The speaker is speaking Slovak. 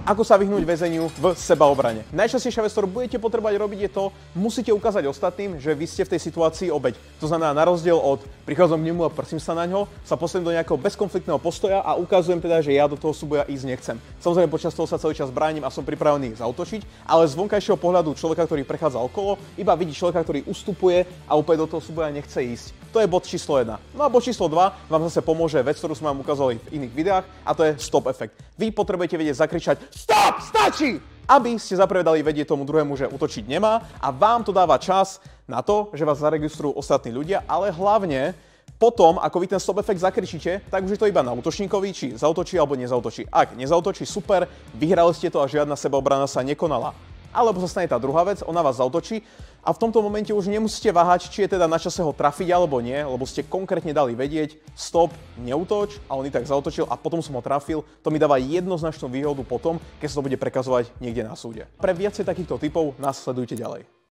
Ako sa vyhnúť väzeniu v sebaobrane? Najčastejšia vec, ktorú budete potrebovať robiť, je to, musíte ukázať ostatným, že vy ste v tej situácii obeť. To znamená, na rozdiel od prichádzam k nemu a prsím sa na ňo, sa postavím do nejakého bezkonfliktného postoja a ukazujem teda, že ja do toho súboja ísť nechcem. Samozrejme, počas toho sa celý čas bránim a som pripravený zautočiť, ale z vonkajšieho pohľadu človeka, ktorý prechádza okolo, iba vidí človeka, ktorý ustupuje a úplne do toho súboja nechce ísť. To je bod číslo 1. No a bod číslo 2 vám zase pomôže vec, ktorú sme vám ukázali v iných videách, a to je stop efekt. Vy potrebujete vedieť zakričať stop, stačí! Aby ste zaprvé dali vedieť tomu druhému, že útočiť nemá, a vám to dáva čas na to, že vás zaregistrujú ostatní ľudia, ale hlavne potom, ako vy ten stop efekt zakričíte, tak už je to iba na útočníkovi, či zautočí alebo nezautočí. Ak nezautočí, super, vyhrali ste to a žiadna sebaobrana sa nekonala. Alebo sa stane tá druhá vec, ona vás zautočí a v tomto momente už nemusíte váhať, či je teda na čase ho trafiť alebo nie, lebo ste konkrétne dali vedieť, stop, neútoč, a on i tak zautočil a potom som ho trafil. To mi dáva jednoznačnú výhodu potom, keď sa to bude prekazovať niekde na súde. Pre viacej takýchto typov nás sledujte ďalej.